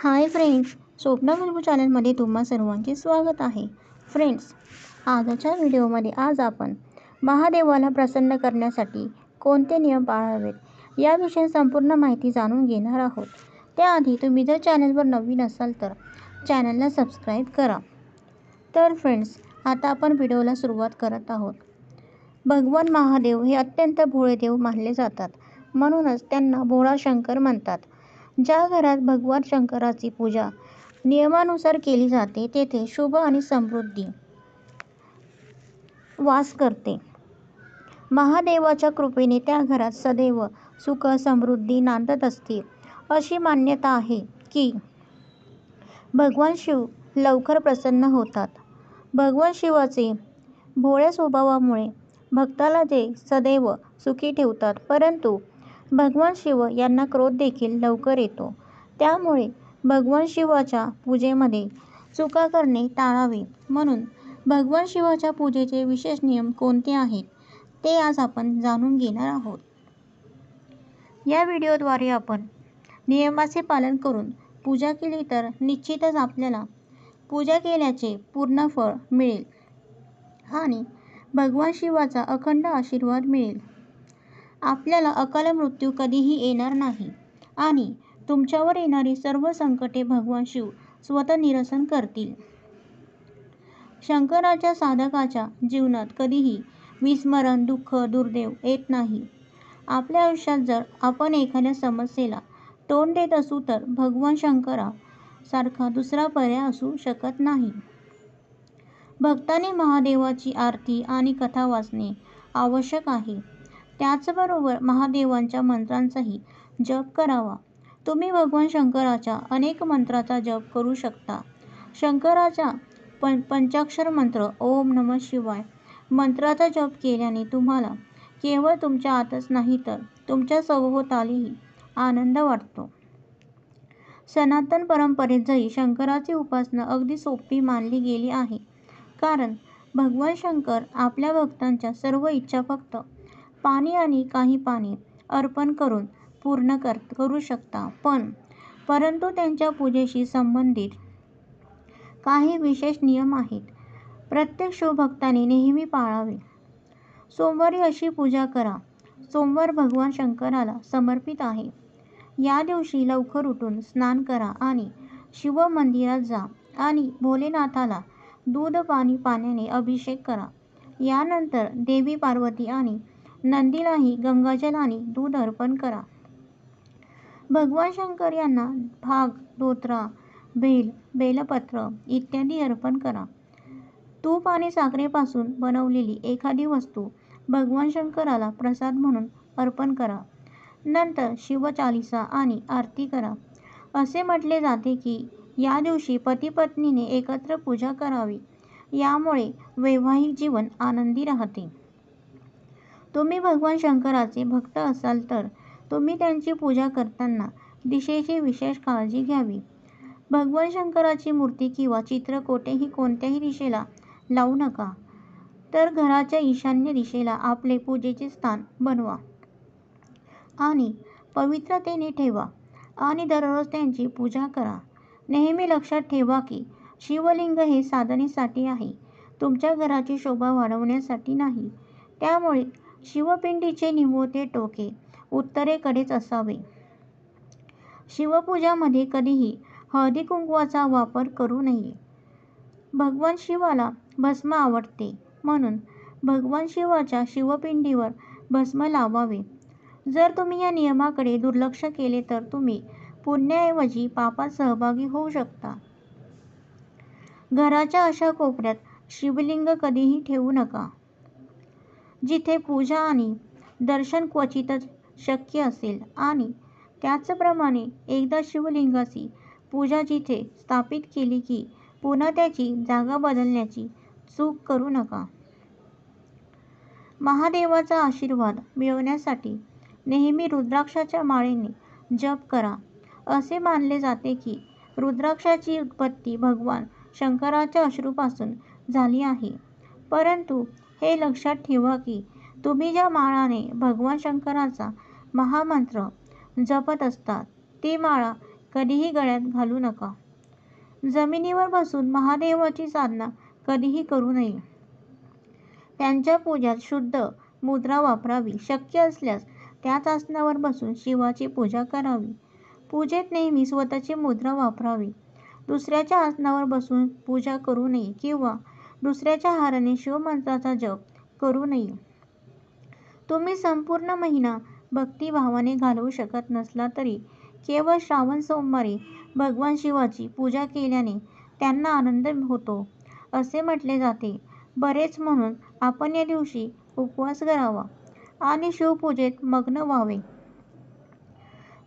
Hi friends, Swapna बुलबुल चॅनलमध्ये तुम्हा सर्वांचे स्वागत आहे. फ्रेंड्स, आजच्या व्हिडिओमध्ये आज आपण महादेवाला प्रसन्न करण्यासाठी कोणते नियम पाळावेत याविषयी संपूर्ण माहिती जाणून घेणार आहोत. त्याआधी तुम्ही जर चॅनलवर नवीन असाल तर चॅनलला सबस्क्राईब करा. तर फ्रेंड्स, आता आपण व्हिडिओला सुरुवात करत आहोत. भगवान महादेव हे अत्यंत भोळे देव मानले जातात, म्हणूनच त्यांना भोळा शंकर म्हणतात. ज्या घरात भगवान शंकराची पूजा नियमानुसार केली जाते तेथे शुभ आणि समृद्धी वास करते. महादेवाच्या कृपेने त्या घरात सदैव सुख समृद्धी नांदत असते. अशी मान्यता आहे की भगवान शिव लवकर प्रसन्न होतात. भगवान शिवाचे भोळ्या स्वभावामुळे भक्ताला ते सदैव सुखी ठेवतात, परंतु भगवान शिव यांना क्रोध देखील लवकर येतो. त्यामुळे भगवान शिवाच्या पूजेमध्ये चुका करणे टाळावे. म्हणून भगवान शिवाच्या पूजेचे विशेष नियम कोणते आहेत ते आज आपण जाणून घेणार आहोत. या व्हिडिओद्वारे आपण नियमाचे पालन करून पूजा केली तर निश्चितच आपल्याला पूजा केल्याचे पूर्ण फळ मिळेल आणि भगवान शिवाचा अखंड आशीर्वाद मिळेल. आपल्याला अकाल मृत्यू कधीही येणार नाही आणि तुमच्यावर येणारी सर्व संकटे भगवान शिव स्वतः निरसन करतील. शंकराच्या साधकाच्या जीवनात कधीही विस्मरण, दुःख, दुर्दैव येत नाही. आपल्या आयुष्यात जर आपण एखाद्या समस्येला तोंड देत असू तर भगवान शंकरा सारखा दुसरा पर्याय असू शकत नाही. भक्तांनी महादेवाची आरती आणि कथा वाचणे आवश्यक आहे. त्याचबरोबर महादेवांच्या मंत्रांचाही जप करावा. तुम्ही भगवान शंकराच्या अनेक मंत्रांचा जप करू शकता. शंकराचा पंचाक्षर मंत्र ओम नमः शिवाय मंत्राचा जप केल्याने तुम्हाला केवळ तुमच्या आतच नाही तर तुमच्या सभोवतालीही आनंद वाटतो. सनातन परंपरेत जरी शंकराची उपासना अगदी सोपी मानली गेली आहे, कारण भगवान शंकर आपल्या भक्तांच्या सर्व इच्छा फक्त पाणी आणि काही पाणी अर्पण करून पूर्ण करू शकता. परंतु त्यांच्या पूजेशी संबंधित काही विशेष नियम आहेत. प्रत्येक शिवभक्ताने नेहमी पाळावे. सोमवारी अशी पूजा करा. सोमवार भगवान शंकराला समर्पित आहे. या दिवशी लवकर उठून स्नान करा आणि शिव मंदिरात जा आणि भोलेनाथाला दूध पाण्याने अभिषेक करा. यानंतर देवी पार्वती आणि नंदीलाही गंगाजल आणि दूध अर्पण करा. भगवान शंकर यांना भाग, धोत्रा, बेलपत्र इत्यादी अर्पण करा. तूप आणि साखरेपासून बनवलेली एखादी वस्तू भगवान शंकराला प्रसाद म्हणून अर्पण करा. नंतर शिवचालीसा आणि आरती करा. असे म्हटले जाते की या दिवशी पती-पत्नीने एकत्र पूजा करावी. यामुळे वैवाहिक जीवन आनंदी राहते. तुम्ही भगवान शंकराचे भक्त असाल तर तुम्ही त्यांची पूजा करताना दिशेची विशेष काळजी घ्यावी. भगवान शंकराची मूर्ती किंवा चित्र कोणत्याही दिशेला लावू नका, तर घराच्या ईशान्य दिशेला आपले पूजेचे स्थान बनवा आणि पवित्रतेने ठेवा आणि दररोज त्यांची पूजा करा. नेहमी लक्षात ठेवा की शिवलिंग हे साधनेसाठी आहे, तुमच्या घराची शोभा वाढवण्यासाठी नाही. त्यामुळे शिवपिंडीचे निमुळते टोके उत्तरेकडेच असावे. शिवपूजामध्ये कधीही हळदी कुंकवाचा वापर करू नये. भगवान शिवाला भस्म आवडते, म्हणून भगवान शिवाच्या शिवपिंडीवर भस्म लावावे. जर तुम्ही या नियमाकडे दुर्लक्ष केले तर तुम्ही पुण्याऐवजी पापात सहभागी होऊ शकता. घराच्या अशा कोपऱ्यात शिवलिंग कधीही ठेवू नका जिथे पूजा आणि दर्शन क्वचितच शक्य असेल आणि त्याचप्रमाणे एकदा शिवलिंगाची पूजा जिथे स्थापित केली की पुन्हा त्याची जागा बदलण्याची चूक करू नका. महादेवाचा आशीर्वाद मिळवण्यासाठी नेहमी रुद्राक्षाच्या माळेने जप करा. असे मानले जाते की रुद्राक्षाची उत्पत्ती भगवान शंकराच्या अश्रूपासून झाली आहे. परंतु हे लक्षात ठेवा की तुम्ही ज्या माळाने भगवान शंकराचा महामंत्र जपत असता ती माळा कधीही गळ्यात घालू नका. जमिनीवर बसून महादेवाची साधना कधीही करू नये. त्यांच्या पूजात शुद्ध मुद्रा वापरावी. शक्य असल्यास त्याच आसनावर बसून शिवाची पूजा करावी. पूजेत नेहमी स्वतःची मुद्रा वापरावी. दुसऱ्याच्या आसनावर बसून पूजा करू नये किंवा दुसऱ्याच्या आहाराने शिवमंत्राचा जप करू नये. तुम्ही संपूर्ण महिना भक्तिभावाने घालवू शकत नसला तरी केवळ श्रावण सोमवारी भगवान शिवाची पूजा केल्याने त्यांना आनंद होतो असे म्हटले जाते. बरेच म्हणून आपण या दिवशी उपवास करावा आणि शिवपूजेत मग्न व्हावे.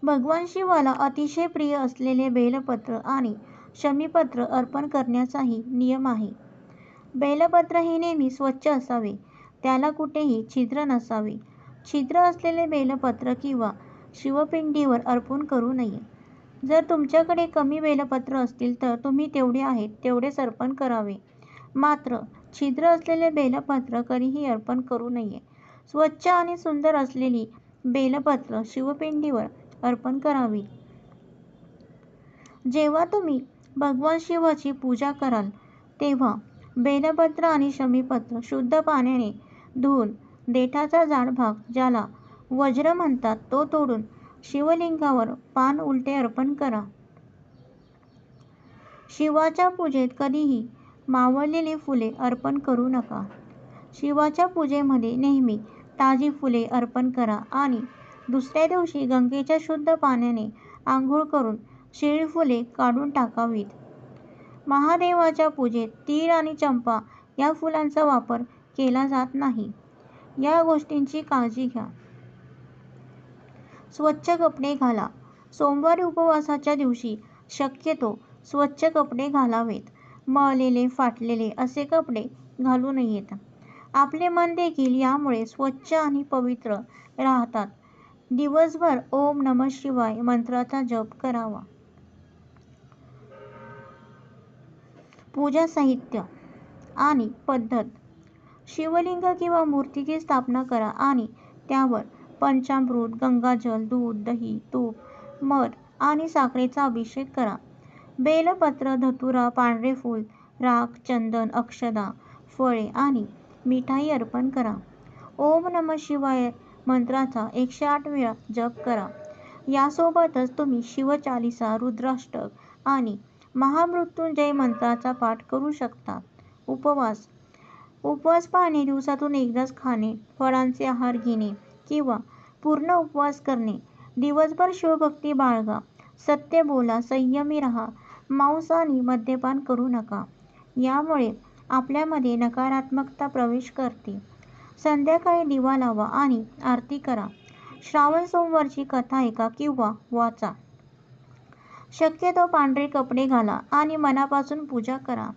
भगवान शिवाला अतिशय प्रिय असलेले बेलपत्र आणि शमीपत्र अर्पण करण्याचाही नियम आहे. बेलपत्र हे नेहमी स्वच्छ असावे. त्याला कुठेही छिद्र नसावे. छिद्र असलेले बेलपत्र किंवा शिवपिंडीवर अर्पण करू नये. जर तुमच्याकडे कमी बेलपत्र असतील तर तुम्ही तेवढे आहेत तेवढेच अर्पण करावे. मात्र छिद्र असलेले बेलपत्र कधीही अर्पण करू नये. स्वच्छ आणि सुंदर असलेली बेलपत्र शिवपिंडीवर अर्पण करावी. जेव्हा तुम्ही भगवान शिवाची पूजा कराल तेव्हा बेलपत्र आणि शमीपत्र शुद्ध पाण्याने धुवून देठाचा जाड भाग ज्याला वज्र म्हणतात तो तोडून शिवलिंगावर पान उलटे अर्पण करा. शिवाच्या पूजेत कधीही मावळलेली फुले अर्पण करू नका. शिवाच्या पूजेमध्ये नेहमी ताजी फुले अर्पण करा आणि दुसऱ्या दिवशी गंगेच्या शुद्ध पाण्याने आंघोळ करून शिळी फुले काढून टाकावीत. महादेवाच्या पूजेत तीळ आणि चंपा या फुलांचा वापर केला जात नाही. या गोष्टींची काळजी घ्या. स्वच्छ कपडे घाला. सोमवारी उपवासाच्या दिवशी शक्यतो स्वच्छ कपडे घालावेत. मळलेले फाटलेले असे कपडे घालू नयेत. आपले मन देखील यामुळे स्वच्छ आणि पवित्र राहतात. दिवसभर ओम नमः शिवाय मंत्राचा जप करावा. पूजा साहित्य आणि पद्धत. शिवलिंग किंवा मूर्तीची स्थापना करा आणि त्यावर पंचामृत, गंगाजल, दूध, दही, तूप, मध आणि साखरेचा अभिषेक करा. बेलपत्र, धतुरा, पांढरे फूल, राख, चंदन, अक्षदा, फळे आणि मिठाई अर्पण करा. ओम नमः शिवाय मंत्राचा 108 वेळा जप करा. यासोबतच तुम्ही शिवचालीसा, रुद्राष्टक आणि महामृत्युंजय मंत्राचा पाठ करू शकता. उपवास. उपवास पाळणे, दिवसातून एकदाच खाणे, फळांचे आहार घेणे किंवा पूर्ण उपवास करणे. दिवसभर शिवभक्ती बाळगा. सत्य बोला, संयमी राहा. मांस आणि मद्यपान करू नका. यामुळे आपल्यामध्ये नकारात्मकता प्रवेश करते. संध्याकाळी दिवा लावा आणि आरती करा. श्रावण सोमवारची कथा ऐका किंवा वाचा. शक्यतो पांढरे कपडे घाला आणि मनापासून पूजा करा.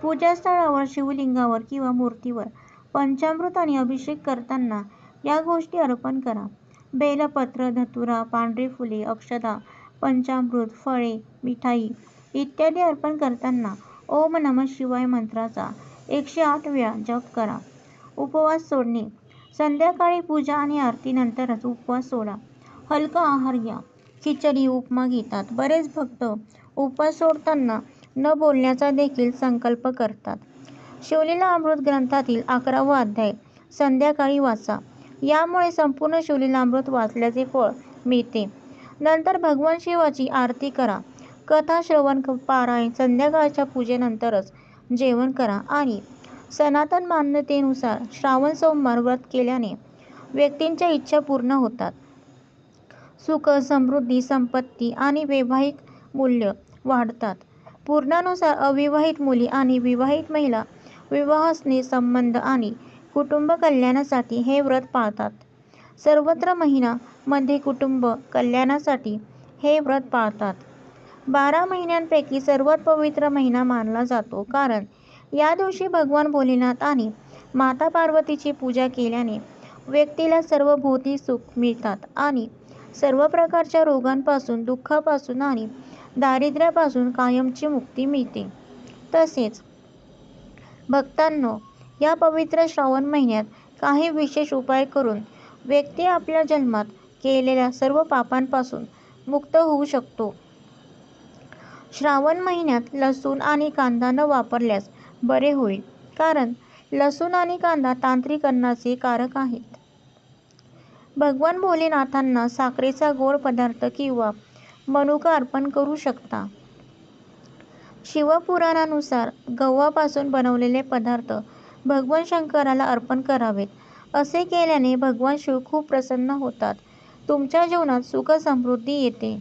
पूजास्थळावर, शिवलिंगावर किंवा मूर्तीवर पंचामृत आणि अभिषेक करताना या गोष्टी अर्पण करा. बेलपत्र, धतुरा, पांढरी फुले, अक्षता, पंचामृत, फळे, मिठाई इत्यादी अर्पण करताना ओम नमः शिवाय मंत्राचा 108 वेळा जप करा. उपवास सोडणे. संध्याकाळी पूजा आणि आरतीनंतरच उपवास सोडा. हलका आहार घ्या. खिचडी, उपमा घेतात. बरेच भक्त उपवास सोडताना न बोलण्याचा देखील संकल्प करतात. शिवलीला अमृत ग्रंथातील 11वा अध्याय संध्याकाळी वाचा. यामुळे संपूर्ण शिवलीलामृत वाचल्याचे फळ मिळते. नंतर भगवान शिवाची आरती करा. कथा श्रवण, पारायण. संध्याकाळच्या पूजेनंतरच जेवण करा आणि सनातन मान्यतेनुसार श्रावण सोमवार व्रत केल्याने व्यक्तींच्या इच्छा पूर्ण होतात. सुख, समृद्धी, संपत्ती आणि वैवाहिक मूल्य वाढतात. पुराणानुसार अविवाहित मुली आणि विवाहित महिला विवाह, स्नेह संबंध आणि कुटुंब कल्याणासाठी हे व्रत पाळतात. सर्वत्र महिना मध्ये कुटुंब कल्याणासाठी हे व्रत पाळतात. 12 महिन्यांपैकी सर्वात पवित्र महिना मानला जातो कारण या दिवशी भगवान भोलेनाथ आणि माता पार्वतीची पूजा केल्याने व्यक्तीला सर्व भौतिक सुख मिळतात आणि सर्व प्रकारच्या रोगांपासून, दुःखापासून आणि दारिद्र्यापासून कायमची मुक्ती मिळते. तसेच भक्तांनो, या पवित्र श्रावण महिन्यात काही विशेष उपाय करून व्यक्ती आपल्या जन्मात केलेल्या सर्व पापांपासून मुक्त होऊ शकतो. श्रावण महिन्यात लसूण आणि कांदा न वापरल्यास बरे होईल, कारण लसूण आणि कांदा तांत्रिक अन्नाचे कारक आहेत. भगवान भोलेनाथांना साखरेचा गोड पदार्थ किंवा मनुका अर्पण करू शकता. शिवपुराणानुसार गव्हापासून बनवलेले पदार्थ भगवान शंकराला अर्पण करावेत. असे केल्याने भगवान शिव खूप प्रसन्न होतात. तुमच्या जीवनात सुख समृद्धी येते.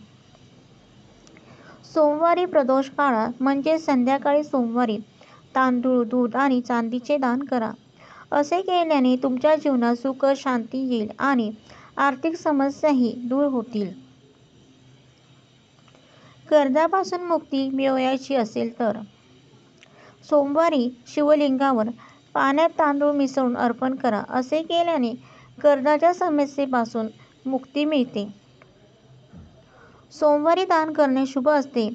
सोमवारी प्रदोष काळात म्हणजे संध्याकाळी सोमवारी तांदूळ, दूध आणि चांदीचे दान करा. असे केल्याने तुमच्या जीवनात सुख शांती येईल आणि आर्थिक समस्याही दूर होतील. कर्जापासून मुक्ती मिळवायची असेल तर सोमवारी शिवलिंगावर पाण्यात तांदूळ मिसळून अर्पण करा. असे केल्याने कर्जाच्या समस्येपासून मुक्ती मिळते. सोमवारी दान करणे शुभ असते.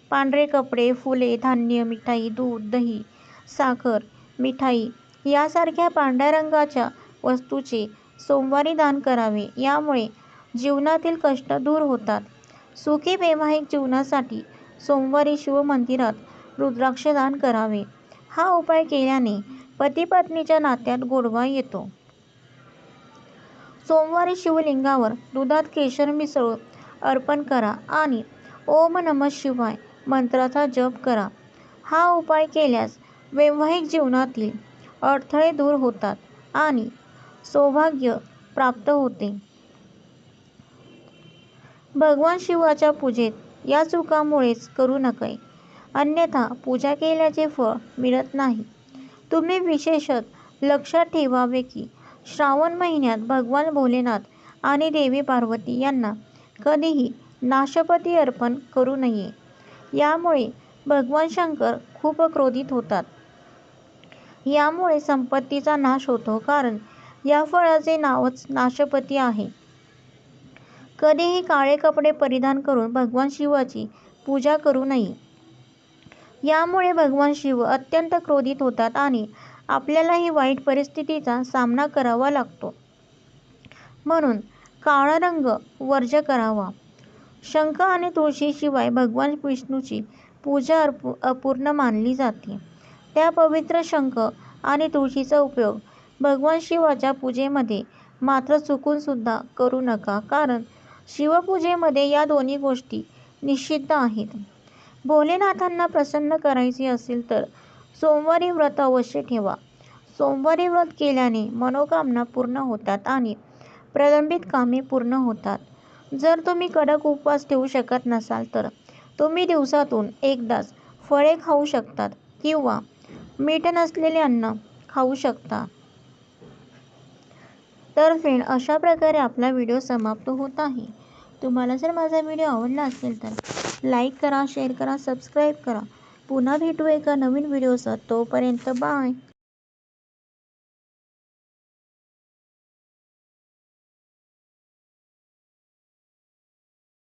पांढरे कपडे, फुले, धान्य, मिठाई, दूध, दही, साखर, मिठाई यासारख्या पांढऱ्या रंगाच्या वस्तूंचे सोमवारी दान करावे. यामुळे जीवनातील कष्ट दूर होतात. सुखी वैवाहिक जीवनासाठी सोमवारी शिवमंदिरात रुद्राक्ष दान करावे. हा उपाय केल्याने पती-पत्नीच्या नात्यात गोडवा येतो. सोमवारी शिवलिंगावर दुधात केशर मिसळून अर्पण करा आणि ओम नमः शिवाय मंत्राचा जप करा. हा उपाय केल्यास वैवाहिक जीवनातील अडथळे दूर होतात आणि सौभाग्य प्राप्त होते. भगवान शिवाच्या पूजेत या चुकामुळेच करू नये, अन्यथा पूजा केल्याचे फळ मिळत नाही. तुम्ही विशेषतः लक्षात ठेवावे की श्रावण महिन्यात भगवान भोलेनाथ आणि देवी पार्वती यांना कधीही नाशपती अर्पण करू नये. यामुळे भगवान शंकर खूप क्रोधित होतात. यामुळे संपत्तीचा नाश होतो, कारण या फळाचे नावच नाशपती आहे. कधीही काळे कपडे परिधान करून भगवान शिवाची पूजा करू नये. यामुळे भगवान शिव अत्यंत क्रोधित होतात आणि आपल्यालाही वाईट परिस्थितीचा सामना करावा लागतो. म्हणून काळा रंग वर्ज्य करावा. शंख आणि तुळशीशिवाय भगवान विष्णूची पूजा अपूर्ण मानली जाते. त्या पवित्र शंख आणि तुळशीचा उपयोग भगवान शिवाच्या पूजेमध्ये मात्र चुकून सुद्धा करू नका, कारण शिवपूजेमध्ये या दोन्ही गोष्टी निषिद्ध आहेत. भोलेनाथांना प्रसन्न करायचे असेल तर सोमवारी व्रत अवश्य ठेवा. सोमवारी व्रत केल्याने मनोकामना पूर्ण होतात आणि प्रलंबित कामे पूर्ण होतात. जर तुम्ही कडक उपवास ठेवू शकत नसाल तर तुम्ही दिवसातून एकदाच फळे खाऊ शकता किंवा मीठ नसलेले अन्न खाऊ शकता. तर फ्रेंड, अशा प्रकारे आपला व्हिडिओ समाप्त होत आहे. तुम्हाला जर माझा व्हिडिओ आवडला असेल तर लाईक करा, शेअर करा, सबस्क्राईब करा. पुन्हा भेटू एका नवीन व्हिडिओसह. तोपर्यंत बाय.